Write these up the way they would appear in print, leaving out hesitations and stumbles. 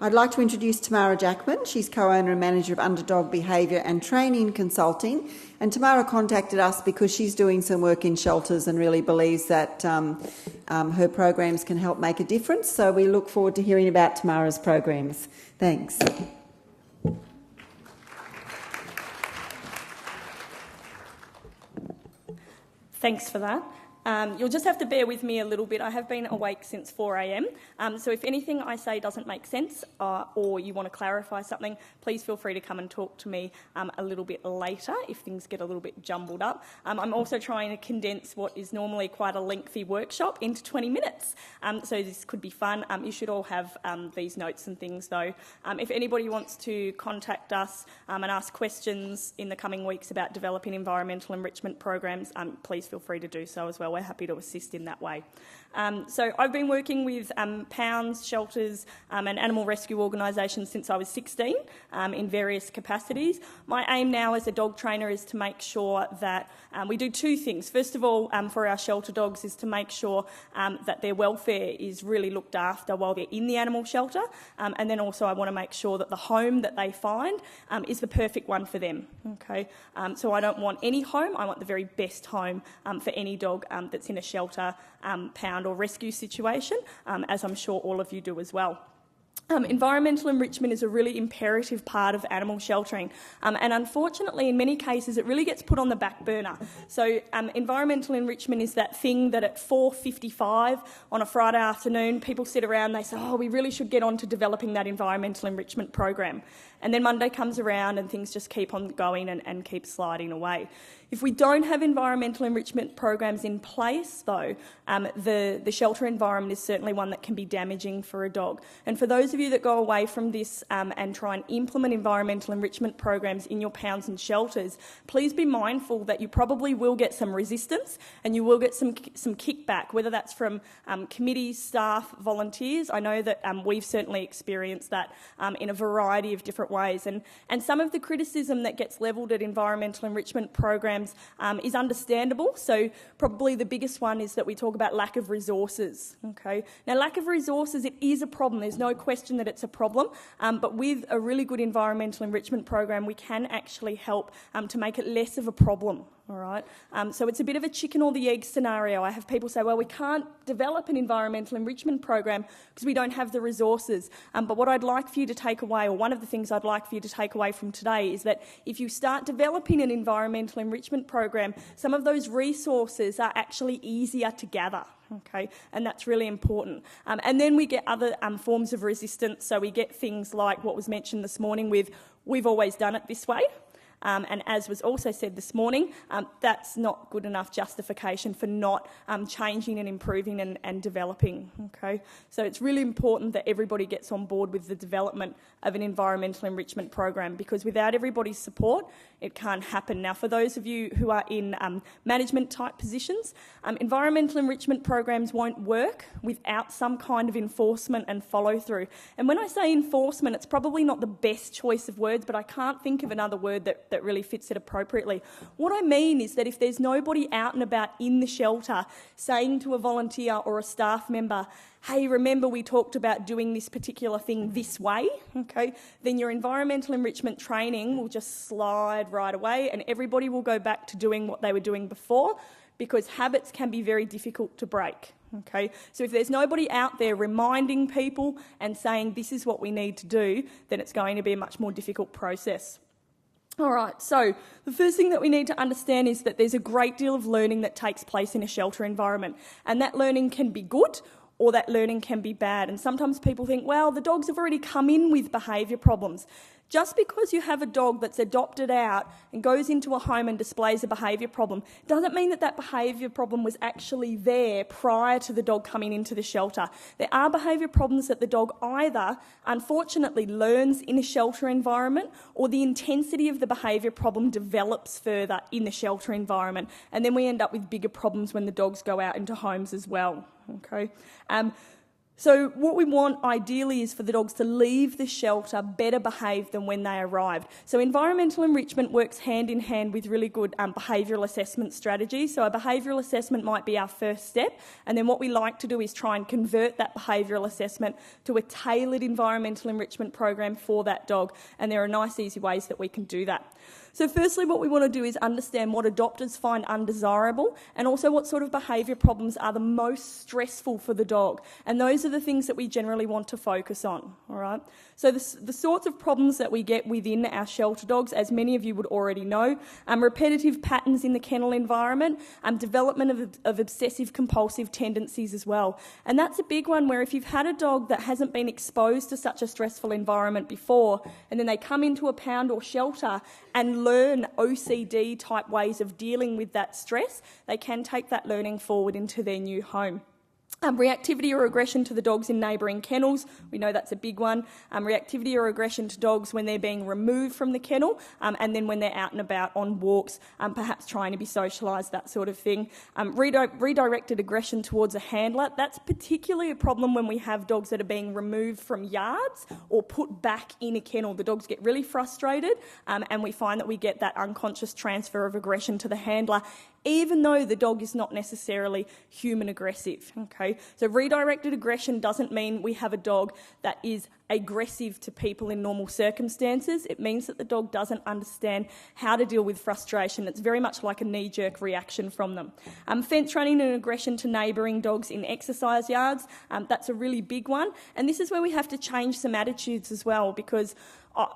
I'd like to introduce Tamara Jackman. She's co-owner and manager of Underdog Behaviour and Training Consulting. And Tamara contacted us because she's doing some work in shelters and really believes that her programs can help make a difference. So we look forward to hearing about Tamara's programs. Thanks. Thanks for that. You'll just have to bear with me a little bit. I have been awake since 4 a.m, so if anything I say doesn't make sense or you want to clarify something, please feel free to come and talk to me a little bit later if things get a little bit jumbled up. I'm also trying to condense what is normally quite a lengthy workshop into 20 minutes, so this could be fun. You should all have these notes and things though. If anybody wants to contact us and ask questions in the coming weeks about developing environmental enrichment programs, please feel free to do so as well. We're happy to assist in that way. So I've been working with pounds, shelters and animal rescue organisations since I was 16 in various capacities. My aim now as a dog trainer is to make sure that we do two things. First of all, for our shelter dogs is to make sure that their welfare is really looked after while they're in the animal shelter, and then also I want to make sure that the home that they find is the perfect one for them. Okay, so I don't want any home, I want the very best home for any dog that's in a shelter, pound or rescue situation, as I'm sure all of you do as well. Environmental enrichment is a really imperative part of animal sheltering, and unfortunately in many cases it really gets put on the back burner. So environmental enrichment is that thing that at 4:55 on a Friday afternoon people sit around and they say, oh, we really should get on to developing that environmental enrichment program. And then Monday comes around and things just keep on going and keep sliding away. If we don't have environmental enrichment programs in place, though, the shelter environment is certainly one that can be damaging for a dog. And for those of you that go away from this and try and implement environmental enrichment programs in your pounds and shelters, please be mindful that you probably will get some resistance and you will get some kickback, whether that's from committees, staff, volunteers. I know that we've certainly experienced that in a variety of different ways. And some of the criticism that gets levelled at environmental enrichment programs is understandable. So probably the biggest one is that we talk about lack of resources. Okay, now lack of resources, it is a problem. There's no question that it's a problem, but with a really good environmental enrichment program we can actually help to make it less of a problem. All right, so it's a bit of a chicken or the egg scenario. I have people say, well, we can't develop an environmental enrichment program because we don't have the resources. But what I'd like for you to take away, or one of the things I'd like for you to take away from today, is that if you start developing an environmental enrichment program, some of those resources are actually easier to gather. Okay, and that's really important. And then we get other forms of resistance. So we get things like what was mentioned this morning with, we've always done it this way. And as was also said this morning, that's not good enough justification for not changing and improving and developing. Okay, so it's really important that everybody gets on board with the development of an environmental enrichment program, because without everybody's support, it can't happen. Now, for those of you who are in management type positions, environmental enrichment programs won't work without some kind of enforcement and follow through. And when I say enforcement, it's probably not the best choice of words, but I can't think of another word that really fits it appropriately. What I mean is that if there's nobody out and about in the shelter saying to a volunteer or a staff member, hey, remember we talked about doing this particular thing this way, okay, then your environmental enrichment training will just slide right away and everybody will go back to doing what they were doing before, because habits can be very difficult to break. Okay, so if there's nobody out there reminding people and saying this is what we need to do, then it's going to be a much more difficult process. All right, so the first thing that we need to understand is that there's a great deal of learning that takes place in a shelter environment, and that learning can be good or that learning can be bad. And sometimes people think, well, the dogs have already come in with behaviour problems. Just because you have a dog that's adopted out and goes into a home and displays a behaviour problem doesn't mean that that behaviour problem was actually there prior to the dog coming into the shelter. There are behaviour problems that the dog either, unfortunately, learns in a shelter environment, or the intensity of the behaviour problem develops further in the shelter environment. And then we end up with bigger problems when the dogs go out into homes as well. Okay. So what we want ideally is for the dogs to leave the shelter better behaved than when they arrived. So environmental enrichment works hand in hand with really good behavioural assessment strategies. So a behavioural assessment might be our first step, and then what we like to do is try and convert that behavioural assessment to a tailored environmental enrichment program for that dog, and there are nice easy ways that we can do that. So firstly, what we want to do is understand what adopters find undesirable and also what sort of behaviour problems are the most stressful for the dog. And those are the things that we generally want to focus on, all right? So the sorts of problems that we get within our shelter dogs, as many of you would already know, repetitive patterns in the kennel environment, development of obsessive-compulsive tendencies as well. And that's a big one where if you've had a dog that hasn't been exposed to such a stressful environment before, and then they come into a pound or shelter and learn OCD type ways of dealing with that stress, they can take that learning forward into their new home. Reactivity or aggression to the dogs in neighbouring kennels, we know that's a big one. Reactivity or aggression to dogs when they're being removed from the kennel, and then when they're out and about on walks, perhaps trying to be socialised, that sort of thing. Redirected aggression towards a handler, that's particularly a problem when we have dogs that are being removed from yards or put back in a kennel. The dogs get really frustrated, and we find that we get that unconscious transfer of aggression to the handler, even though the dog is not necessarily human aggressive, okay? So redirected aggression doesn't mean we have a dog that is aggressive to people in normal circumstances. It means that the dog doesn't understand how to deal with frustration. It's very much like a knee-jerk reaction from them. Fence running and aggression to neighbouring dogs in exercise yards, that's a really big one. And this is where we have to change some attitudes as well, because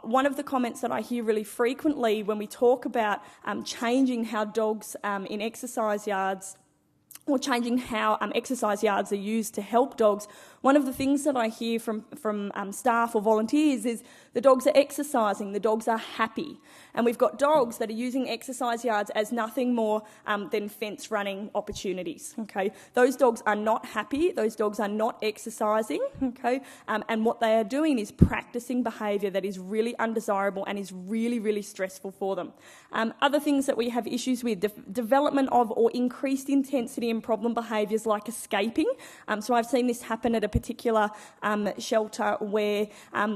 one of the comments that I hear really frequently when we talk about changing how dogs in exercise yards or changing how exercise yards are used to help dogs, one of the things that I hear from staff or volunteers is the dogs are exercising, the dogs are happy. And we've got dogs that are using exercise yards as nothing more than fence running opportunities, okay? Those dogs are not happy, those dogs are not exercising, okay? And what they are doing is practising behaviour that is really undesirable and is really, really stressful for them. Other things that we have issues with, development of or increased intensity in problem behaviours like escaping. So I've seen this happen at a particular shelter where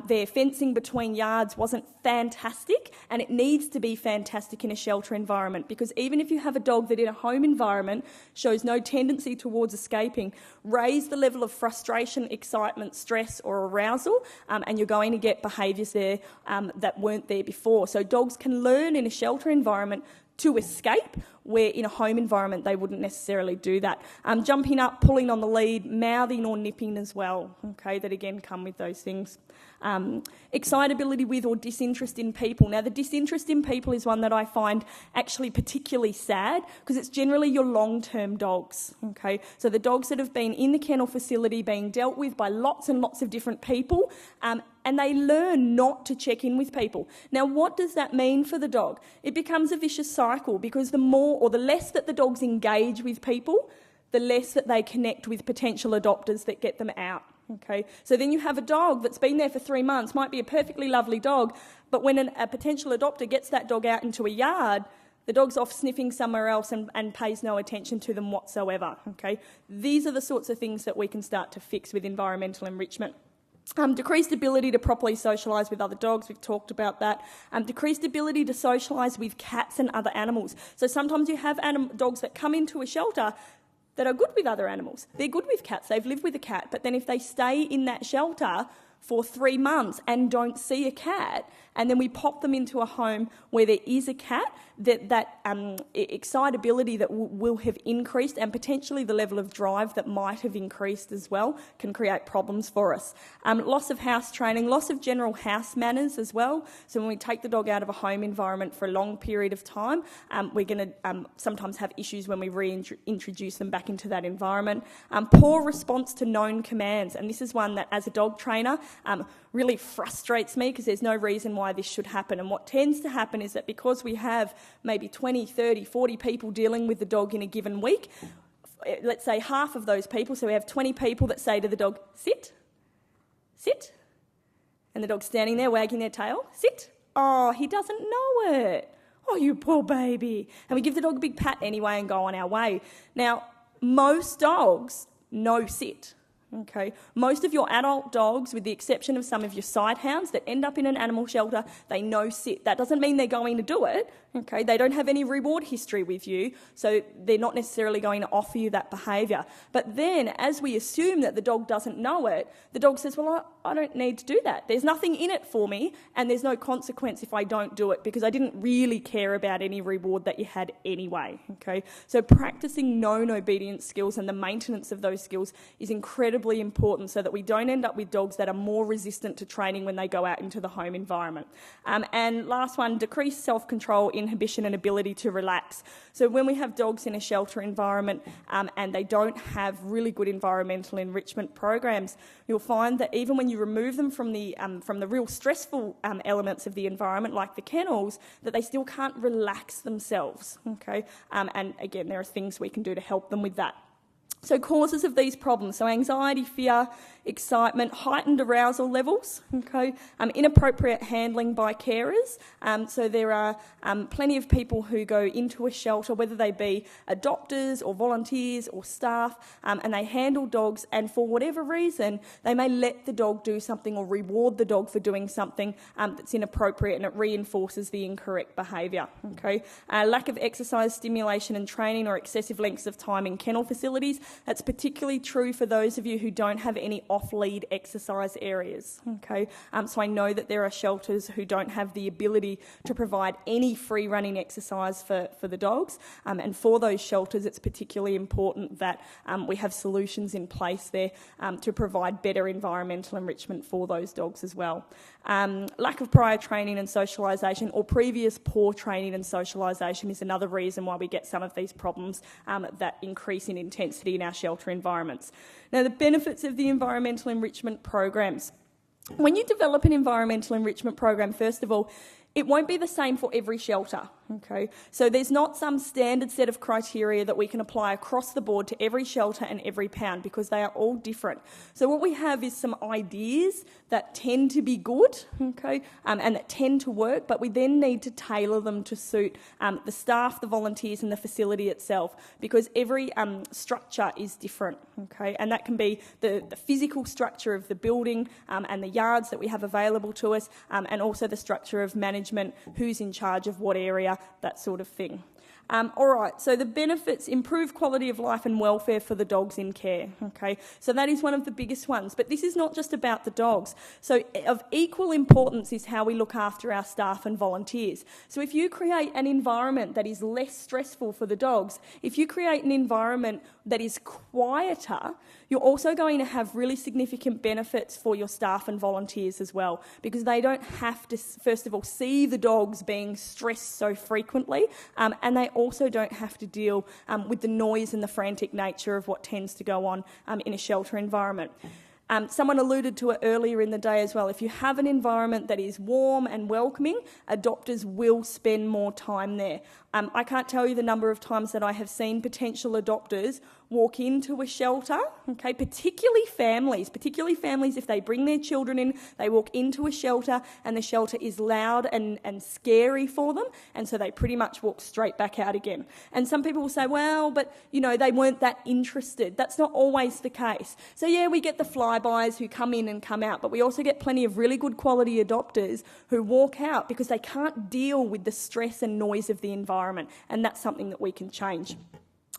their fencing between yards wasn't fantastic, and it needs to be fantastic in a shelter environment, because even if you have a dog that in a home environment shows no tendency towards escaping, raise the level of frustration, excitement, stress or arousal, and you're going to get behaviours there that weren't there before. So dogs can learn in a shelter environment to escape, where in a home environment they wouldn't necessarily do that. Jumping up, pulling on the lead, mouthing or nipping as well, okay, that again come with those things. Excitability with or disinterest in people. Now, the disinterest in people is one that I find actually particularly sad, because it's generally your long-term dogs, okay? So the dogs that have been in the kennel facility being dealt with by lots and lots of different people, and they learn not to check in with people. Now, what does that mean for the dog? It becomes a vicious cycle, because the more or the less that the dogs engage with people, the less that they connect with potential adopters that get them out. Okay, so then you have a dog that's been there for 3 months, might be a perfectly lovely dog, but when a potential adopter gets that dog out into a yard, the dog's off sniffing somewhere else and pays no attention to them whatsoever. Okay, these are the sorts of things that we can start to fix with environmental enrichment. Decreased ability to properly socialise with other dogs, we've talked about that. Decreased ability to socialise with cats and other animals. So sometimes you have dogs that come into a shelter that are good with other animals. They're good with cats, they've lived with a cat, but then if they stay in that shelter for 3 months and don't see a cat, and then we pop them into a home where there is a cat, that excitability that will have increased, and potentially the level of drive that might have increased as well, can create problems for us. Loss of house training, loss of general house manners as well. So when we take the dog out of a home environment for a long period of time, we're going to sometimes have issues when we reintroduce them back into that environment. Poor response to known commands, and this is one that as a dog trainer really frustrates me, because there's no reason why this should happen. And what tends to happen is that because we have maybe 20, 30, 40 people dealing with the dog in a given week, let's say half of those people, so we have 20 people that say to the dog, sit, sit, and the dog's standing there wagging their tail, sit. Oh, he doesn't know it. Oh, you poor baby. And we give the dog a big pat anyway and go on our way. Now, most dogs know sit. Okay, most of your adult dogs, with the exception of some of your sighthounds that end up in an animal shelter, they know sit. That doesn't mean they're going to do it. Okay, they don't have any reward history with you, so they're not necessarily going to offer you that behaviour. But then, as we assume that the dog doesn't know it, the dog says, well, I don't need to do that. There's nothing in it for me, and there's no consequence if I don't do it because I didn't really care about any reward that you had anyway. Okay, so practising known obedience skills and the maintenance of those skills is incredibly important so that we don't end up with dogs that are more resistant to training when they go out into the home environment. And last one, decreased self-control, inhibition and ability to relax. So when we have dogs in a shelter environment and they don't have really good environmental enrichment programs, you'll find that even when you remove them from the real stressful elements of the environment, like the kennels, that they still can't relax themselves. Okay, and again, there are things we can do to help them with that. So causes of these problems, so anxiety, fear, excitement, heightened arousal levels, okay, inappropriate handling by carers. So there are plenty of people who go into a shelter, whether they be adopters or volunteers or staff, and they handle dogs, and for whatever reason, they may let the dog do something or reward the dog for doing something that's inappropriate, and it reinforces the incorrect behaviour, okay. Lack of exercise, stimulation and training, or excessive lengths of time in kennel facilities. That's particularly true for those of you who don't have any off-lead exercise areas. Okay, so I know that there are shelters who don't have the ability to provide any free-running exercise for the dogs, and for those shelters it's particularly important that we have solutions in place there to provide better environmental enrichment for those dogs as well. Lack of prior training and socialisation, or previous poor training and socialisation, is another reason why we get some of these problems that increase in intensity in our shelter environments. Now, the benefits of the environmental enrichment programs. When you develop an environmental enrichment program, first of all, it won't be the same for every shelter, okay? So there's not some standard set of criteria that we can apply across the board to every shelter and every pound, because they are all different. So what we have is some ideas that tend to be good, okay, and that tend to work, but we then need to tailor them to suit the staff, the volunteers and the facility itself, because every structure is different, okay? And that can be the physical structure of the building and the yards that we have available to us, and also the structure of management, who's in charge of what area, that sort of thing. All right, so the benefits: improve quality of life and welfare for the dogs in care. Okay, so that is one of the biggest ones. But this is not just about the dogs. So of equal importance is how we look after our staff and volunteers. So if you create an environment that is less stressful for the dogs, if you create an environment that is quieter, you're also going to have really significant benefits for your staff and volunteers as well, because they don't have to, first of all, see the dogs being stressed so frequently, and they also don't have to deal with the noise and the frantic nature of what tends to go on in a shelter environment. Someone alluded to it earlier in the day as well. If you have an environment that is warm and welcoming, adopters will spend more time there. I can't tell you the number of times that I have seen potential adopters walk into a shelter, okay, particularly families if they bring their children in, they walk into a shelter and the shelter is loud and scary for them, and so they pretty much walk straight back out again. And some people will say, well, but, you know, they weren't that interested. That's not always the case. So yeah, we get the flybys who come in and come out, but we also get plenty of really good quality adopters who walk out because they can't deal with the stress and noise of the environment, and that's something that we can change.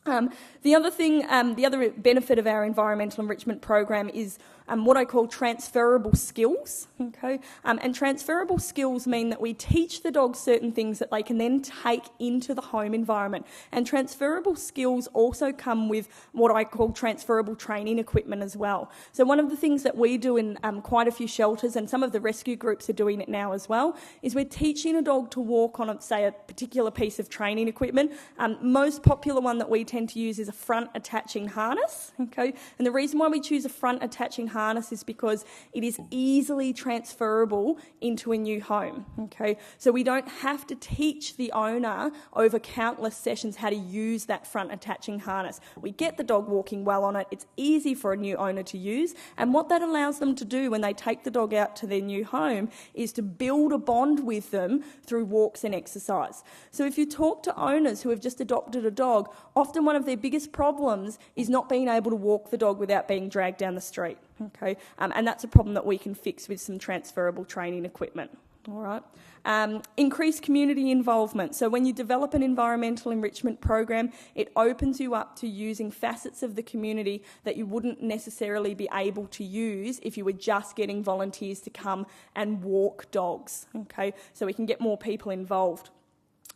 The other benefit of our environmental enrichment program is what I call transferable skills. Okay, and transferable skills mean that we teach the dogs certain things that they can then take into the home environment. And transferable skills also come with what I call transferable training equipment as well. So one of the things that we do in quite a few shelters, and some of the rescue groups are doing it now as well, is we're teaching a dog to walk on, say, a particular piece of training equipment. Most popular one that we tend to use is a front attaching harness. Okay, and the reason why we choose a front attaching harness harness is because it is easily transferable into a new home, okay? So we don't have to teach the owner over countless sessions how to use that front attaching harness. We get the dog walking well on it, it's easy for a new owner to use, and what that allows them to do when they take the dog out to their new home is to build a bond with them through walks and exercise. So if you talk to owners who have just adopted a dog, often one of their biggest problems is not being able to walk the dog without being dragged down the street, okay? And that's a problem that we can fix with some transferable training equipment. All right. Increased community involvement. So when you develop an environmental enrichment program, it opens you up to using facets of the community that you wouldn't necessarily be able to use if you were just getting volunteers to come and walk dogs. Okay, so we can get more people involved.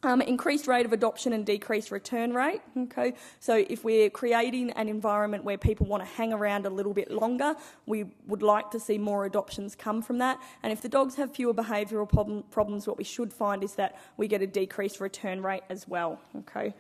Increased rate of adoption and decreased return rate. Okay, so if we're creating an environment where people want to hang around a little bit longer, we would like to see more adoptions come from that. And if the dogs have fewer behavioural problems, what we should find is that we get a decreased return rate as well. Okay.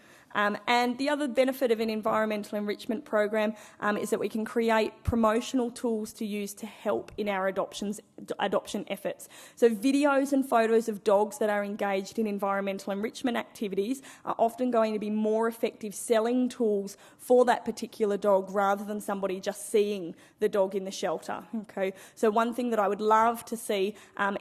And the other benefit of an environmental enrichment program is that we can create promotional tools to use to help in our adoption efforts. So videos and photos of dogs that are engaged in environmental enrichment activities are often going to be more effective selling tools for that particular dog rather than somebody just seeing the dog in the shelter. Okay, so one thing that I would love to see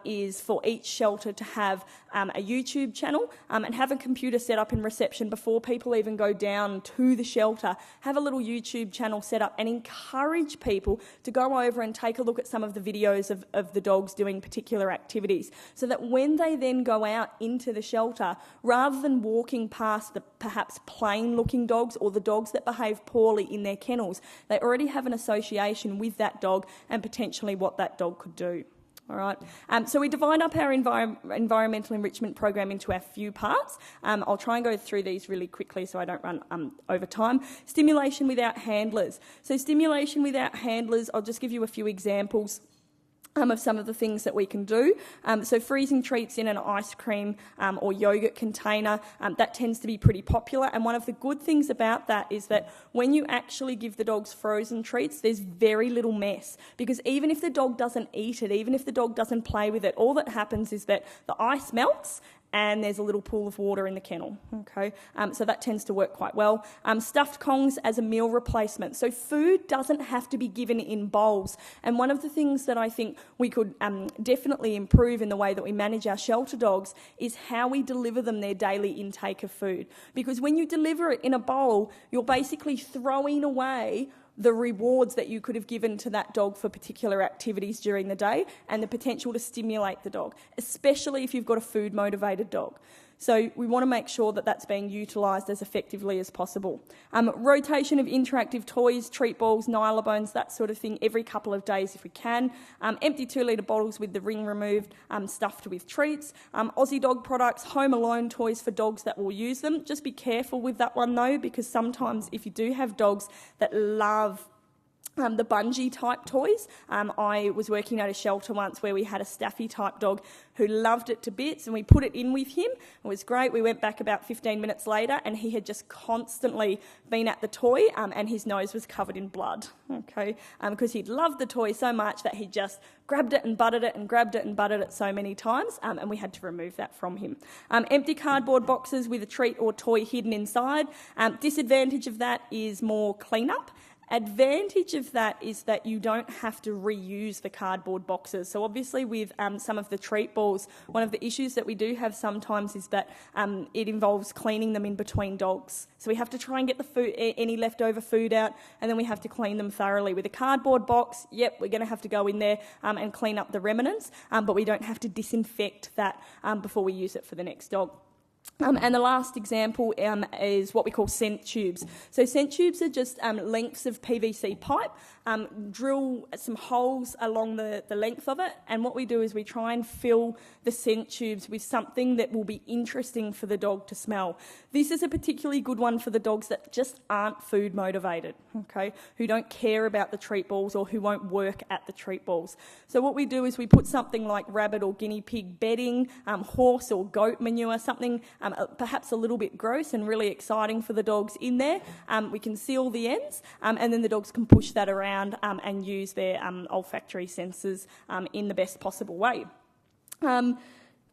is for each shelter to have a YouTube channel and have a computer set up in reception before people even go down to the shelter, have a little YouTube channel set up and encourage people to go over and take a look at some of the videos of the dogs doing particular activities, so that when they then go out into the shelter, rather than walking past the perhaps plain looking dogs or the dogs that behave poorly in their kennels, they already have an association with that dog and potentially what that dog could do. All right. So we divide up our environmental enrichment program into a few parts. I'll try and go through these really quickly so I don't run over time. Stimulation without handlers. So stimulation without handlers, I'll just give you a few examples of some of the things that we can do. So freezing treats in an ice cream or yogurt container, that tends to be pretty popular. And one of the good things about that is that when you actually give the dogs frozen treats, there's very little mess. Because even if the dog doesn't eat it, even if the dog doesn't play with it, all that happens is that the ice melts and there's a little pool of water in the kennel, okay? So that tends to work quite well. Stuffed Kongs as a meal replacement. So food doesn't have to be given in bowls. And one of the things that I think we could definitely improve in the way that we manage our shelter dogs is how we deliver them their daily intake of food. Because when you deliver it in a bowl, you're basically throwing away the rewards that you could have given to that dog for particular activities during the day and the potential to stimulate the dog, especially if you've got a food-motivated dog. So we want to make sure that that's being utilised as effectively as possible. Rotation of interactive toys, treat balls, Nylabones, that sort of thing, every couple of days if we can. Empty 2-litre bottles with the ring removed, stuffed with treats. Aussie dog products, Home Alone toys for dogs that will use them. Just be careful with that one though, because sometimes if you do have dogs that love the bungee type toys. I was working at a shelter once where we had a Staffy type dog who loved it to bits, and we put it in with him. It was great. We went back about 15 minutes later and he had just constantly been at the toy and his nose was covered in blood, okay, because he'd loved the toy so much that he just grabbed it and butted it and grabbed it and butted it so many times, and we had to remove that from him. Empty cardboard boxes with a treat or toy hidden inside. Disadvantage of that is more cleanup. Advantage of that is that you don't have to reuse the cardboard boxes. So obviously with some of the treat balls, one of the issues that we do have sometimes is that it involves cleaning them in between dogs. So we have to try and get the food, any leftover food out, and then we have to clean them thoroughly. With a cardboard box, yep, we're going to have to go in there and clean up the remnants, but we don't have to disinfect that before we use it for the next dog. And the last example is what we call scent tubes. So scent tubes are just lengths of PVC pipe, drill some holes along the length of it, and what we do is we try and fill the scent tubes with something that will be interesting for the dog to smell. This is a particularly good one for the dogs that just aren't food motivated, okay, who don't care about the treat balls or who won't work at the treat balls. So what we do is we put something like rabbit or guinea pig bedding, horse or goat manure, something perhaps a little bit gross and really exciting for the dogs in there, we can seal the ends, and then the dogs can push that around and use their olfactory senses in the best possible way. I'm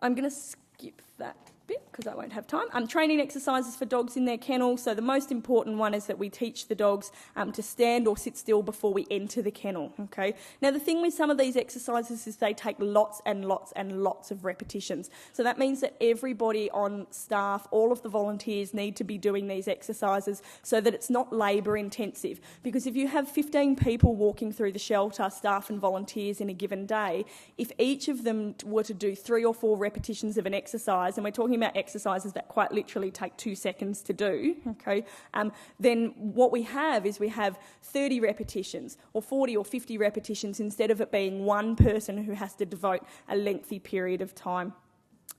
going to skip that bit because I won't have time. Training exercises for dogs in their kennel. So the most important one is that we teach the dogs to stand or sit still before we enter the kennel. Okay. Now the thing with some of these exercises is they take lots and lots and lots of repetitions. So that means that everybody on staff, all of the volunteers need to be doing these exercises so that it's not labour intensive. Because if you have 15 people walking through the shelter, staff and volunteers in a given day, if each of them were to do 3 or 4 repetitions of an exercise, and we're talking about exercises that quite literally take 2 seconds to do, okay, then what we have is we have 30 repetitions or 40 or 50 repetitions instead of it being one person who has to devote a lengthy period of time.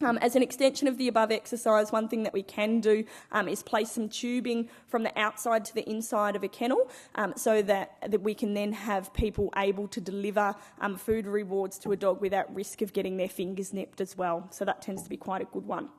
As an extension of the above exercise, one thing that we can do is place some tubing from the outside to the inside of a kennel so that we can then have people able to deliver food rewards to a dog without risk of getting their fingers nipped as well. So that tends to be quite a good one.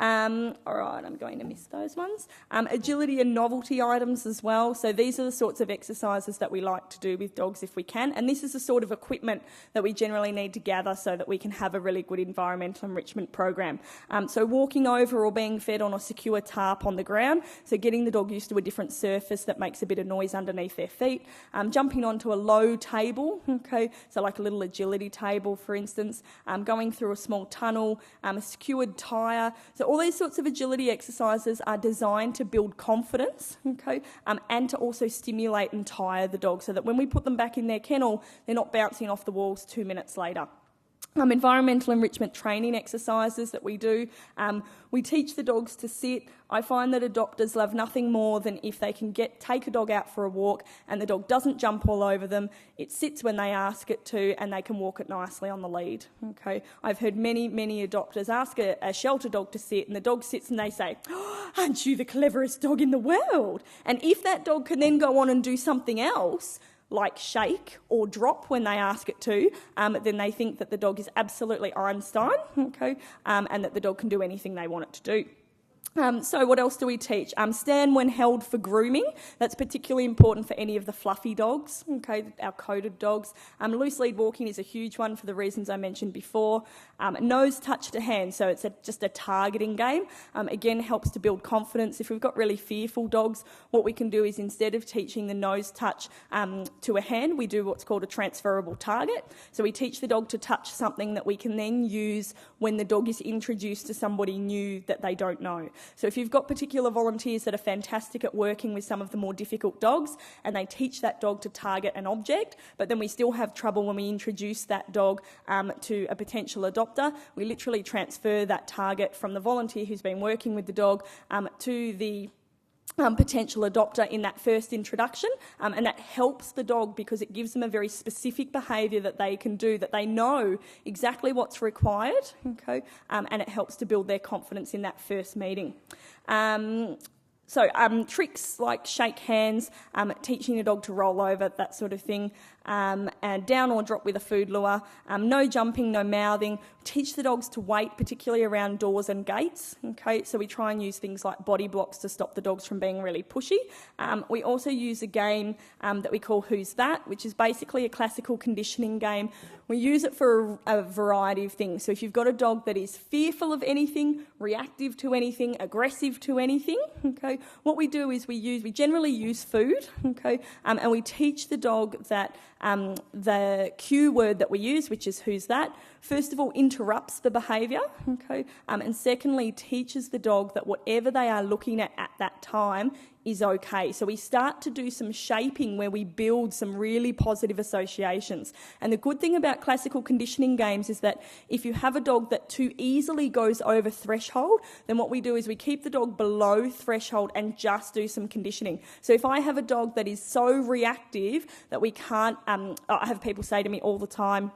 All right, I'm going to miss those ones. Agility and novelty items as well. So these are the sorts of exercises that we like to do with dogs if we can. And this is the sort of equipment that we generally need to gather so that we can have a really good environmental enrichment program. So walking over or being fed on a secure tarp on the ground. So getting the dog used to a different surface that makes a bit of noise underneath their feet. Jumping onto a low table, okay, so like a little agility table, for instance. Going through a small tunnel, a secured tyre. So all these sorts of agility exercises are designed to build confidence, okay, and to also stimulate and tire the dog so that when we put them back in their kennel, they're not bouncing off the walls 2 minutes later. Environmental enrichment training exercises that we do. We teach the dogs to sit. I find that adopters love nothing more than if they can take a dog out for a walk and the dog doesn't jump all over them, it sits when they ask it to, and they can walk it nicely on the lead. Okay, I've heard many adopters ask a shelter dog to sit, and the dog sits and they say, "Oh, aren't you the cleverest dog in the world?" And if that dog can then go on and do something else, like shake or drop when they ask it to, then they think that the dog is absolutely Einstein, okay, and that the dog can do anything they want it to do. So what else do we teach? Stand when held for grooming. That's particularly important for any of the fluffy dogs, okay, our coated dogs. Loose lead walking is a huge one for the reasons I mentioned before. Nose touch to hand, so it's just a targeting game. Again, helps to build confidence. If we've got really fearful dogs, what we can do is instead of teaching the nose touch to a hand, we do what's called a transferable target. So we teach the dog to touch something that we can then use when the dog is introduced to somebody new that they don't know. So if you've got particular volunteers that are fantastic at working with some of the more difficult dogs and they teach that dog to target an object, but then we still have trouble when we introduce that dog to a potential adopter, we literally transfer that target from the volunteer who's been working with the dog to the potential adopter in that first introduction, and that helps the dog because it gives them a very specific behaviour that they can do, that they know exactly what's required, okay, and it helps to build their confidence in that first meeting. So tricks like shake hands, teaching a dog to roll over, that sort of thing, and down or drop with a food lure, no jumping, no mouthing. Teach the dogs to wait, particularly around doors and gates. Okay, so we try and use things like body blocks to stop the dogs from being really pushy. We also use a game that we call Who's That, which is basically a classical conditioning game. We use it for a variety of things. So if you've got a dog that is fearful of anything, reactive to anything, aggressive to anything, okay, what we do is we generally use food, okay, and we teach the dog that the cue word that we use, which is Who's That, first of all interrupts the behaviour, okay, and secondly teaches the dog that whatever they are looking at that time is okay. So we start to do some shaping where we build some really positive associations. And the good thing about classical conditioning games is that if you have a dog that too easily goes over threshold, then what we do is we keep the dog below threshold and just do some conditioning. So if I have a dog that is so reactive that we can't, I have people say to me all the time,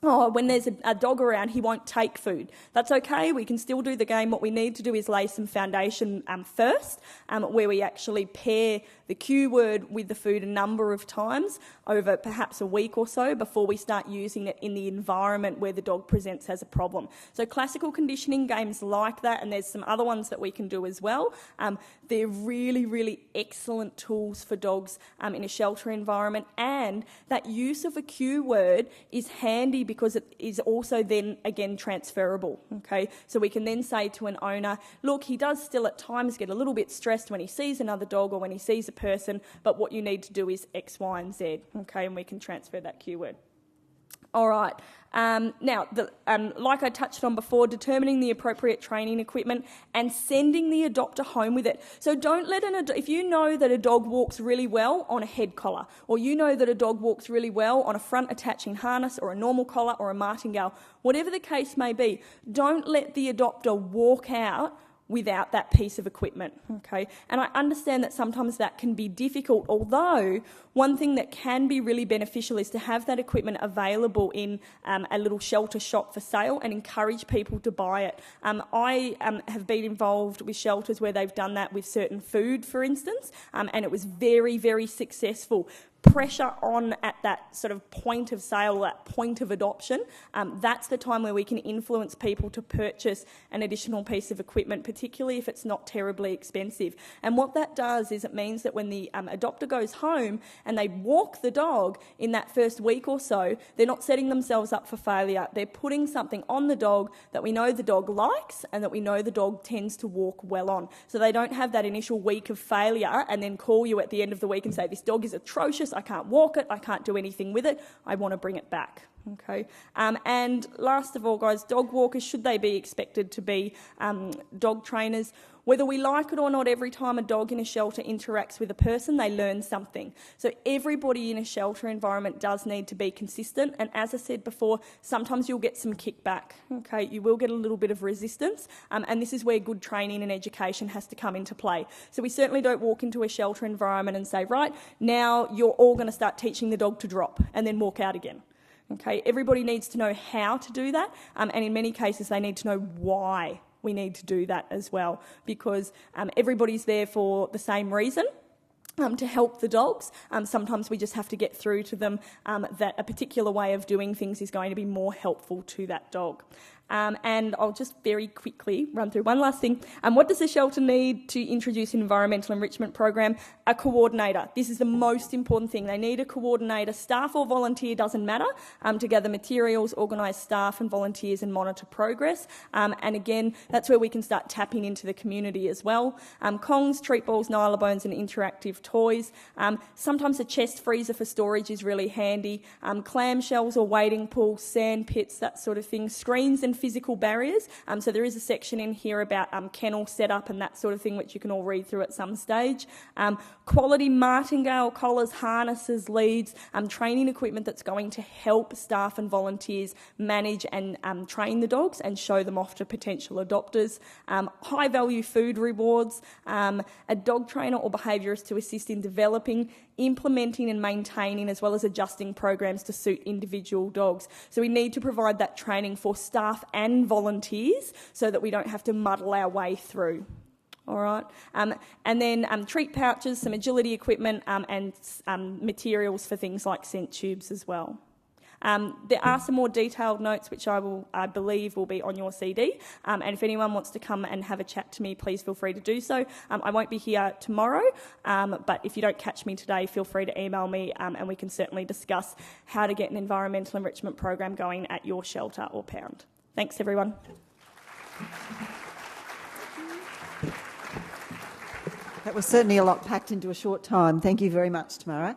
oh, when there's a dog around, he won't take food. That's okay. We can still do the game. What we need to do is lay some foundation first, where we actually pair the cue word with the food a number of times over perhaps a week or so before we start using it in the environment where the dog presents as a problem. So classical conditioning games like that, and there's some other ones that we can do as well. They're really, really excellent tools for dogs in a shelter environment, and that use of a cue word is handy because it is also then again transferable. Okay, so we can then say to an owner, look, he does still at times get a little bit stressed when he sees another dog or when he sees a person, but what you need to do is X, Y, and Z. Okay, and we can transfer that cue word. All right. Now, like I touched on before, determining the appropriate training equipment and sending the adopter home with it. So don't let if you know that a dog walks really well on a head collar, or you know that a dog walks really well on a front attaching harness or a normal collar or a martingale, whatever the case may be, don't let the adopter walk out without that piece of equipment, okay? And I understand that sometimes that can be difficult, although one thing that can be really beneficial is to have that equipment available in a little shelter shop for sale and encourage people to buy it. I have been involved with shelters where they've done that with certain food, for instance, and it was very, very successful. Pressure on at that sort of point of sale, that point of adoption, that's the time where we can influence people to purchase an additional piece of equipment, particularly if it's not terribly expensive. And what that does is it means that when the adopter goes home and they walk the dog in that first week or so, they're not setting themselves up for failure. They're putting something on the dog that we know the dog likes and that we know the dog tends to walk well on. So they don't have that initial week of failure and then call you at the end of the week and say, this dog is atrocious, I can't walk it, I can't do anything with it, I want to bring it back. Okay, and last of all, guys, dog walkers, should they be expected to be dog trainers? Whether we like it or not, every time a dog in a shelter interacts with a person, they learn something. So everybody in a shelter environment does need to be consistent. And as I said before, sometimes you'll get some kickback. Okay, you will get a little bit of resistance. And this is where good training and education has to come into play. So we certainly don't walk into a shelter environment and say, right, now you're all going to start teaching the dog to drop and then walk out again. Okay, everybody needs to know how to do that. And in many cases, they need to know why we need to do that as well, because everybody's there for the same reason. To help the dogs. Sometimes we just have to get through to them that a particular way of doing things is going to be more helpful to that dog. And I'll just very quickly run through one last thing. What does the shelter need to introduce an environmental enrichment program? A coordinator. This is the most important thing. They need a coordinator, staff or volunteer, doesn't matter, to gather materials, organise staff and volunteers and monitor progress. And again, that's where we can start tapping into the community as well. Kongs, treat balls, nylabones and interactive toys. Sometimes a chest freezer for storage is really handy. Clamshells or wading pools, sand pits, that sort of thing. Screens and physical barriers. So there is a section in here about kennel setup and that sort of thing, which you can all read through at some stage. Quality martingale, collars, harnesses, leads, training equipment that's going to help staff and volunteers manage and train the dogs and show them off to potential adopters. High value food rewards, a dog trainer or behaviourist to assist in developing, implementing and maintaining, as well as adjusting programs to suit individual dogs. So we need to provide that training for staff and volunteers so that we don't have to muddle our way through. All right, and then treat pouches, some agility equipment and materials for things like scent tubes as well. There are some more detailed notes which I believe will be on your CD, and if anyone wants to come and have a chat to me, please feel free to do so. I won't be here tomorrow, but if you don't catch me today, feel free to email me and we can certainly discuss how to get an environmental enrichment program going at your shelter or pound. Thanks everyone. That was certainly a lot packed into a short time. Thank you very much, Tamara.